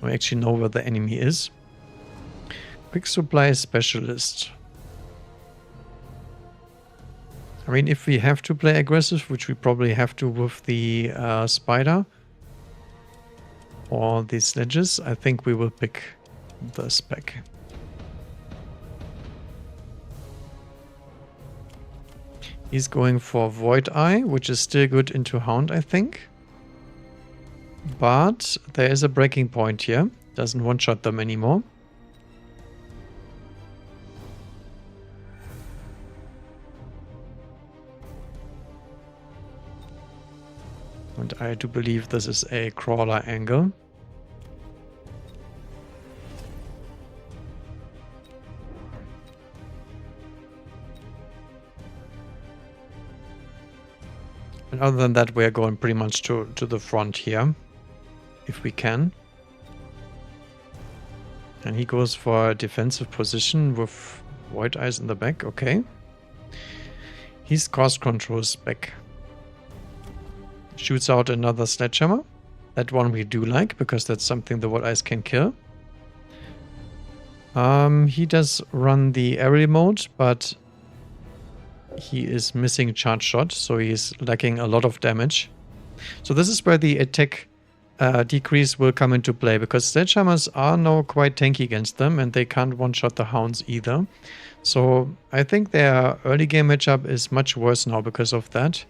I actually know where the enemy is. Quick supply specialist. I mean, if we have to play aggressive, which we probably have to with the spider or the sledges, I think we will pick the spec. He's going for Void Eye, which is still good into Hound, I think. But there is a breaking point here. Doesn't one-shot them anymore. And I do believe this is a crawler angle. And other than that, we're going pretty much to the front here, if we can. And he goes for a defensive position with Void Eyes in the back. Okay. He's cost controls back. Shoots out another sledgehammer. That one we do like, because that's something the Void Eyes can kill. He does run the aerial mode, but he is missing charge shot, so he's lacking a lot of damage. So this is where the attack decrease will come into play, because sledgehammers are now quite tanky against them, and they can't one-shot the Hounds either. So I think their early game matchup is much worse now because of that.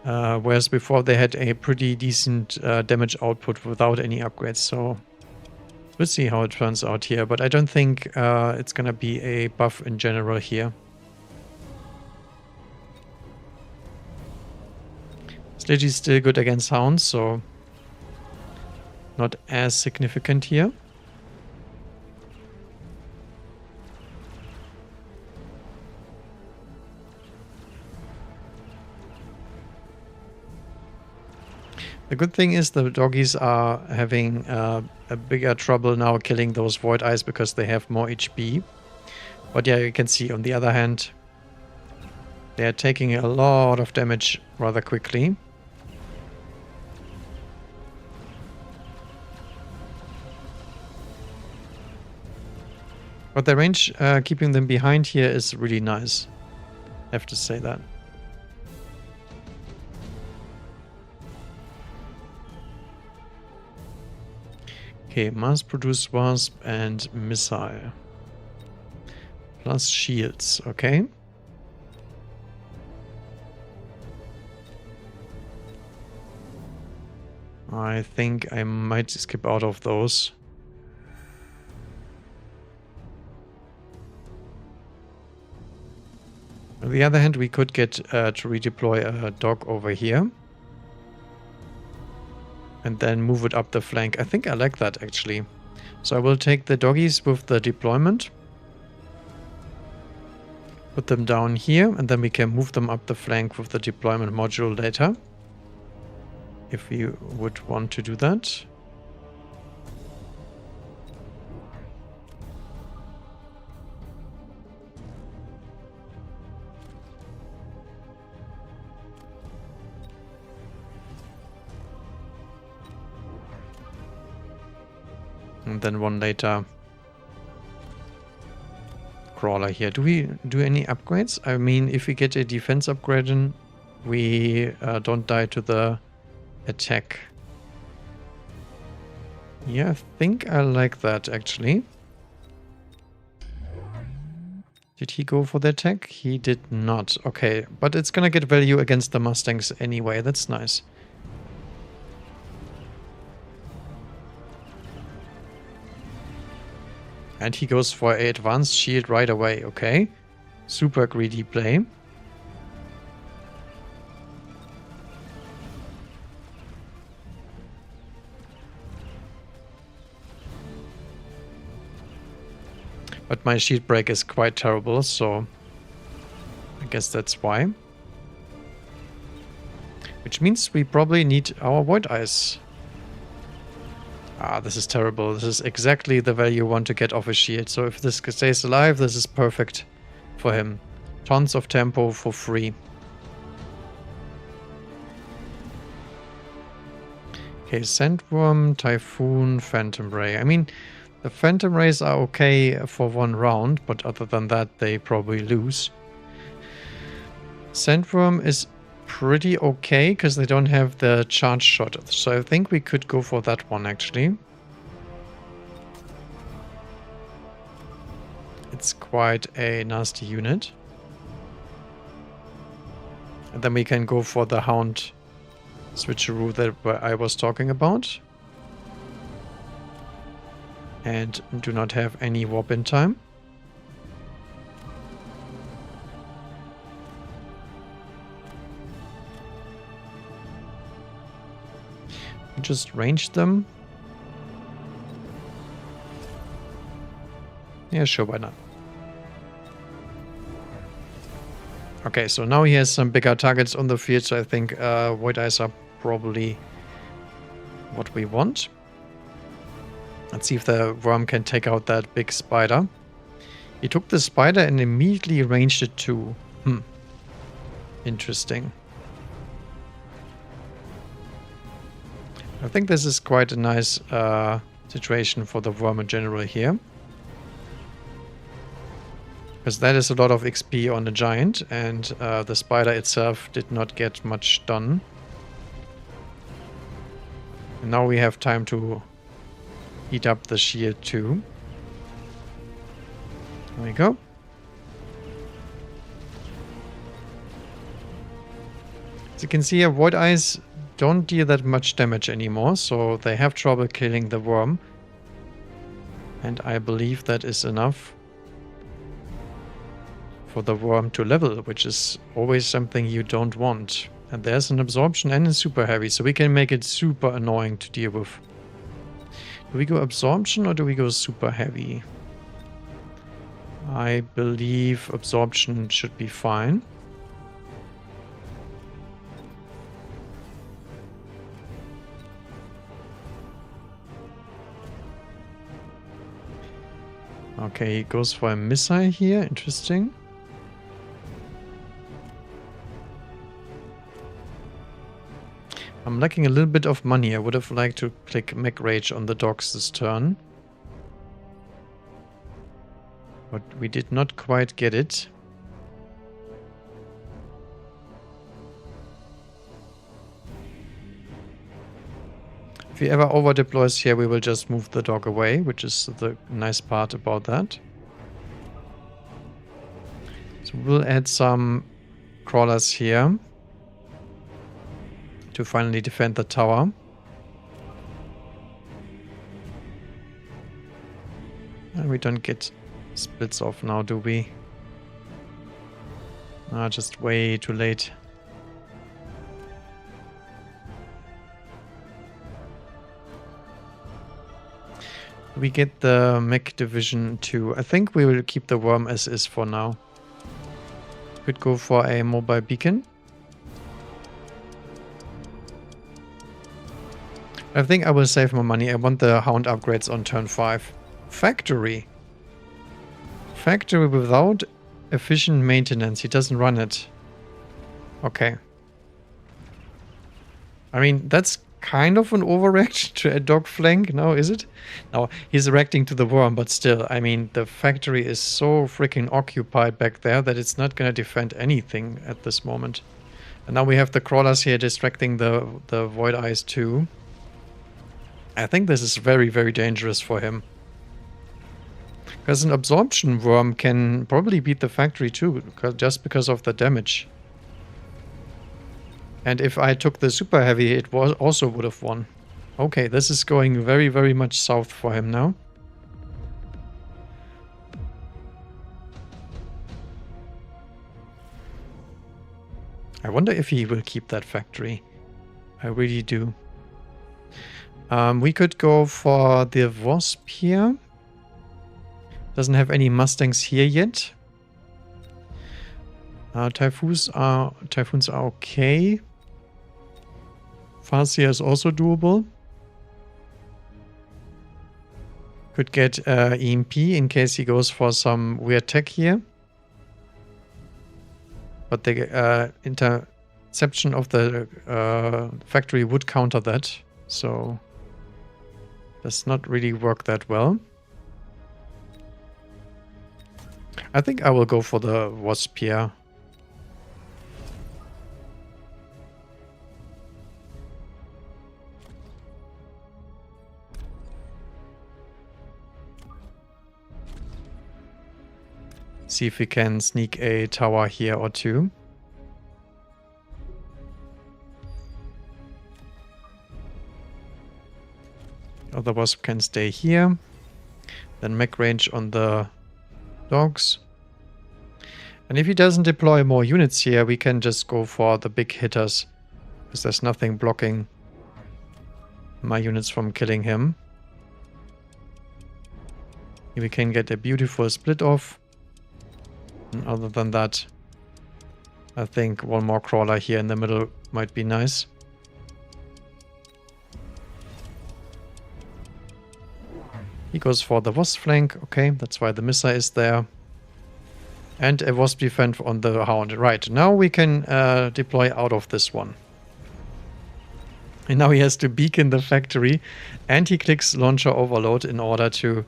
Whereas before they had a pretty decent damage output without any upgrades. So we'll see how it turns out here, but I don't think it's gonna be a buff in general here. Sledge is still good against Hounds, so not as significant here. The good thing is the doggies are having a bigger trouble now killing those Void Eyes because they have more HP. But yeah, you can see on the other hand, they are taking a lot of damage rather quickly. But the range keeping them behind here is really nice. I have to say that. Okay, mass-produced wasp and missile. Plus shields, okay. I think I might skip out of those. On the other hand, we could get to redeploy a dog over here. And then move it up the flank. I think I like that, actually. So I will take the doggies with the deployment. Put them down here, and then we can move them up the flank with the deployment module later. If we would want to do that. And then one later. Crawler here. Do we do any upgrades? I mean, if we get a defense upgrade in, we don't die to the attack. Yeah, I think I like that, actually. Did he go for the attack? He did not. Okay, but it's gonna get value against the Mustangs anyway. That's nice. And he goes for an advanced shield right away, okay. Super greedy play. But my shield break is quite terrible, so I guess that's why. Which means we probably need our Void Eyes. Ah, this is terrible. This is exactly the value you want to get off a shield. So if this stays alive, this is perfect for him. Tons of tempo for free. Okay, Sandworm, Typhoon, Phantom Ray. I mean, the Phantom Rays are okay for 1 round, but other than that, they probably lose. Sandworm is pretty okay, because they don't have the charge shot. So I think we could go for that one, actually. It's quite a nasty unit. And then we can go for the Hound switcheroo that I was talking about. And do not have any warp in time. Just range them. Yeah, sure, why not? Okay, so now he has some bigger targets on the field, so I think Void Eyes are probably what we want. Let's see if the worm can take out that big spider. He took the spider and immediately ranged it too. Interesting. I think this is quite a nice situation for the worm in general here. Because that is a lot of XP on the giant, and the spider itself did not get much done. And now we have time to eat up the shield too. There we go. As you can see here, Void Eyes don't deal that much damage anymore, so they have trouble killing the worm. And I believe that is enough for the worm to level, which is always something you don't want. And there's an absorption and a super heavy, so we can make it super annoying to deal with. Do we go absorption or do we go super heavy? I believe absorption should be fine. Okay, he goes for a missile here. Interesting. I'm lacking a little bit of money. I would have liked to click Mech Rage on the docks this turn. But we did not quite get it. If he ever over deploys here, we will just move the dog away, which is the nice part about that. So we'll add some crawlers here to finally defend the tower. And we don't get splits off now, do we? Just way too late. We get the mech division too. I think we will keep the worm as is for now. Could go for a mobile beacon. I think I will save my money. I want the Hound upgrades on turn 5. Factory. Factory without efficient maintenance. He doesn't run it. Okay. I mean, that's kind of an overreaction to a dog flank now, is it? No, he's reacting to the worm, but still, I mean, the factory is so freaking occupied back there that it's not going to defend anything at this moment. And now we have the crawlers here distracting the Void Eyes too. I think this is very, very dangerous for him. Because an absorption worm can probably beat the factory too, just because of the damage. And if I took the super heavy, it also would have won. Okay, this is going very, very much south for him now. I wonder if he will keep that factory. I really do. We could go for the Wasp here. Doesn't have any Mustangs here yet. Typhoons are okay. Farseer is also doable. Could get EMP in case he goes for some weird tech here. But the interception of the factory would counter that. So does not really work that well. I think I will go for the wasp here. See if we can sneak a tower here or two. Other wasp can stay here. Then mech range on the dogs. And if he doesn't deploy more units here, we can just go for the big hitters. Because there's nothing blocking my units from killing him. Here we can get a beautiful split off. And other than that, I think one more crawler here in the middle might be nice. He goes for the wasp flank. Okay, that's why the missile is there. And a wasp defense on the hound. Right, now we can deploy out of this one. And now he has to beacon the factory. And he clicks launcher overload in order to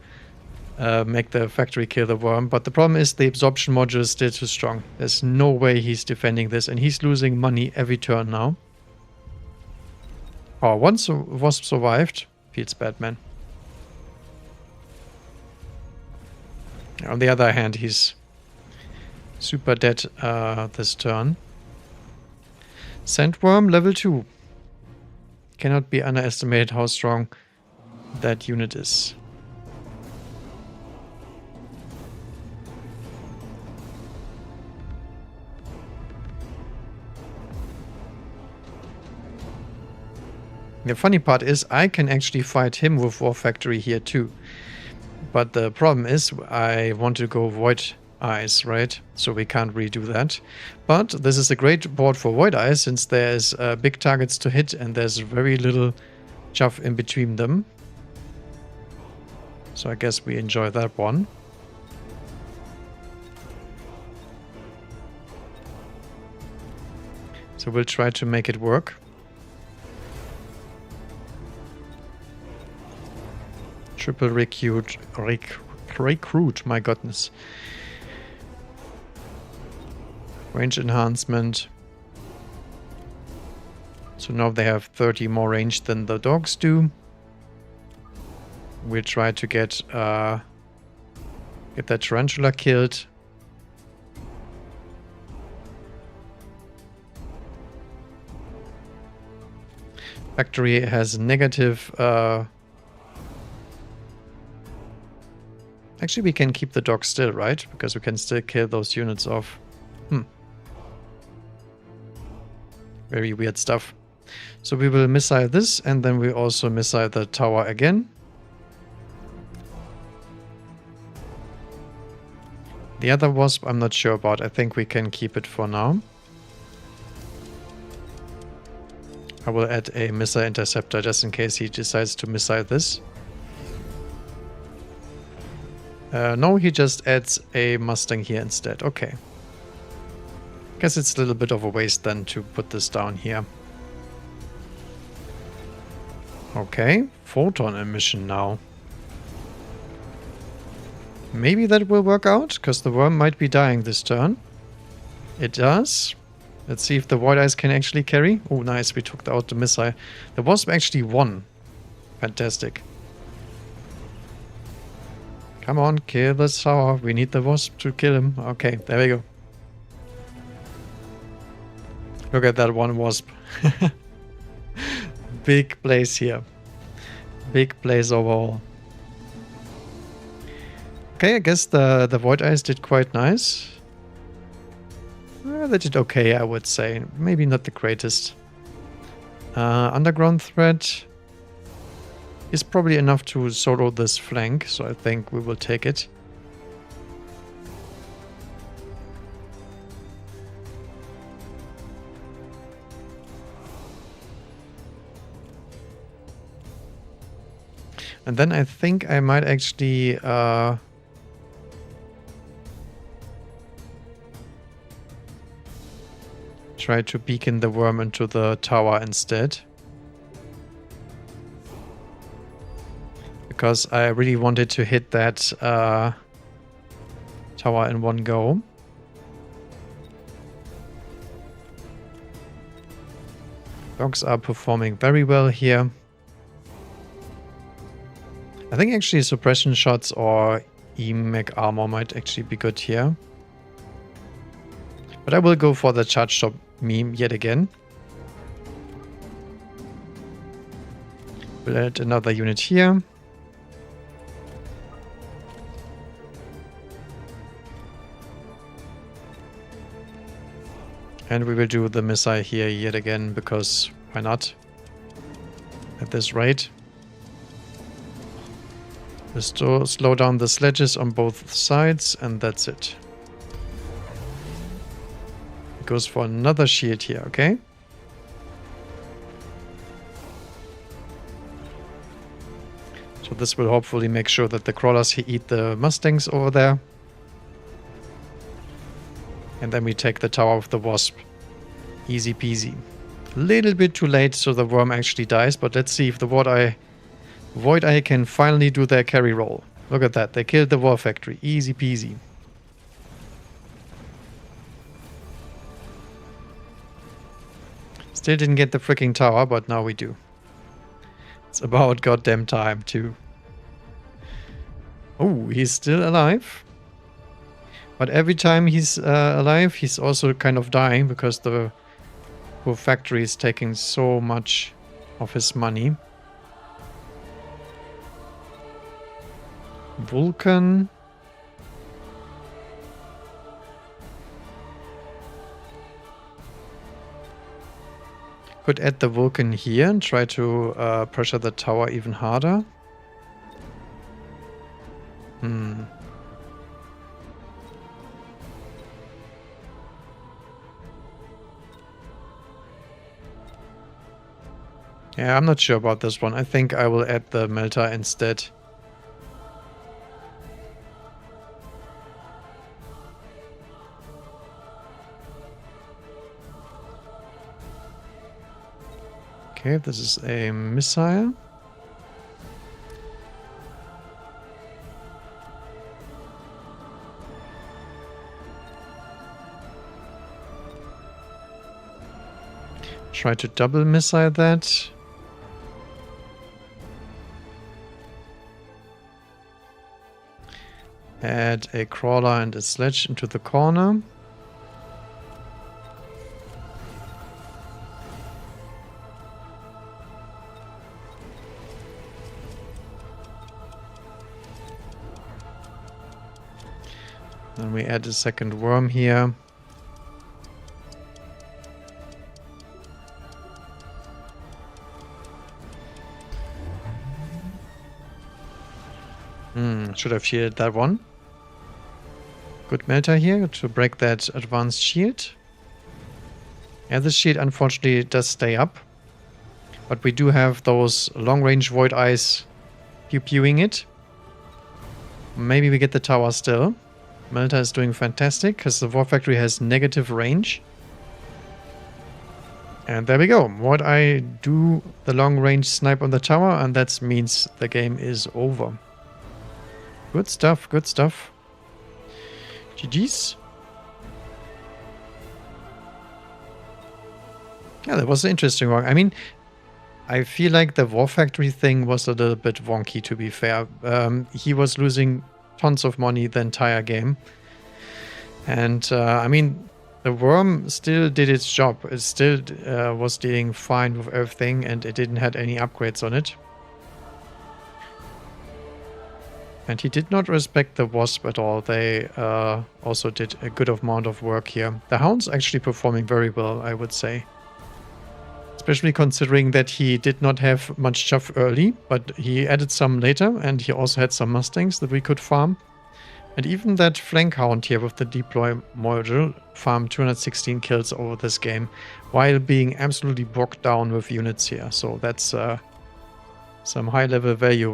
make the factory kill the worm. But the problem is the absorption module is still too strong. There's no way he's defending this. And he's losing money every turn now. Oh, once a wasp survived. Feels bad, man. On the other hand, he's super dead this turn. Sandworm level 2. Cannot be underestimated how strong that unit is. The funny part is I can actually fight him with War Factory here too. But the problem is I want to go Void Eyes, right? So we can't really do that. But this is a great board for Void Eyes since there's big targets to hit and there's very little chuff in between them. So I guess we enjoy that one. So we'll try to make it work. Triple recruit, my goodness. Range enhancement. So now they have 30 more range than the dogs do. We'll try to get that tarantula killed. Factory has negative... Actually, we can keep the dog still, right? Because we can still kill those units off. Very weird stuff. So we will missile this, and then we also missile the tower again. The other wasp, I'm not sure about. I think we can keep it for now. I will add a missile interceptor just in case he decides to missile this. No, he just adds a Mustang here instead. Okay. Guess it's a little bit of a waste then to put this down here. Okay, photon emission now. Maybe that will work out, because the worm might be dying this turn. It does. Let's see if the Void Eyes can actually carry. Oh, nice, we took out the missile. The wasp actually won. Fantastic. Come on, kill the tower. We need the wasp to kill him. Okay, there we go. Look at that one wasp. Big place here. Big place overall. Okay, I guess the Void Eyes did quite nice. They did okay, I would say. Maybe not the greatest. Underground threat is probably enough to solo this flank, so I think we will take it. And then I think I might actually try to beacon the worm into the tower instead. because I really wanted to hit that tower in one go. Dogs are performing very well here. I think actually suppression shots or E-mech armor might actually be good here. But I will go for the charge shot meme yet again. We'll add another unit here. And we will do the missile here yet again, because why not? At this rate. Just to slow down the sledges on both sides, and that's it. It goes for another shield here, okay? So this will hopefully make sure that the crawlers eat the mustangs over there. And then we take the tower of the wasp. Easy peasy. A little bit too late, so the worm actually dies, but let's see if the Void Eye can finally do their carry roll. Look at that, they killed the war factory. Easy peasy. Still didn't get the freaking tower, but now we do. It's about goddamn time too. Oh, he's still alive. But every time he's alive, he's also kind of dying because the poor factory is taking so much of his money. Vulcan. Could add the Vulcan here and try to pressure the tower even harder. Yeah, I'm not sure about this one. I think I will add the melter instead. Okay, this is a missile. Try to double missile that. Add a crawler and a sledge into the corner. Then we add a second worm here. Should have shielded that one. Good melter here to break that advanced shield. Yeah, this shield unfortunately does stay up. But we do have those long-range void eyes pew-pewing it. Maybe we get the tower still. Melter is doing fantastic because the war factory has negative range. And there we go. Void Eye do the long-range snipe on the tower, and that means the game is over. Good stuff, good stuff. GG's. Yeah, that was an interesting one. I mean, I feel like the War Factory thing was a little bit wonky, to be fair. He was losing tons of money the entire game. And, I mean, the worm still did its job. It still was dealing fine with everything, and it didn't have any upgrades on it. And he did not respect the Wasp at all. They also did a good amount of work here. The Hounds actually performing very well, I would say. Especially considering that he did not have much chuff early, but he added some later, and he also had some Mustangs that we could farm. And even that flank Hound here with the deploy module farmed 216 kills over this game, while being absolutely bogged down with units here. So that's some high level value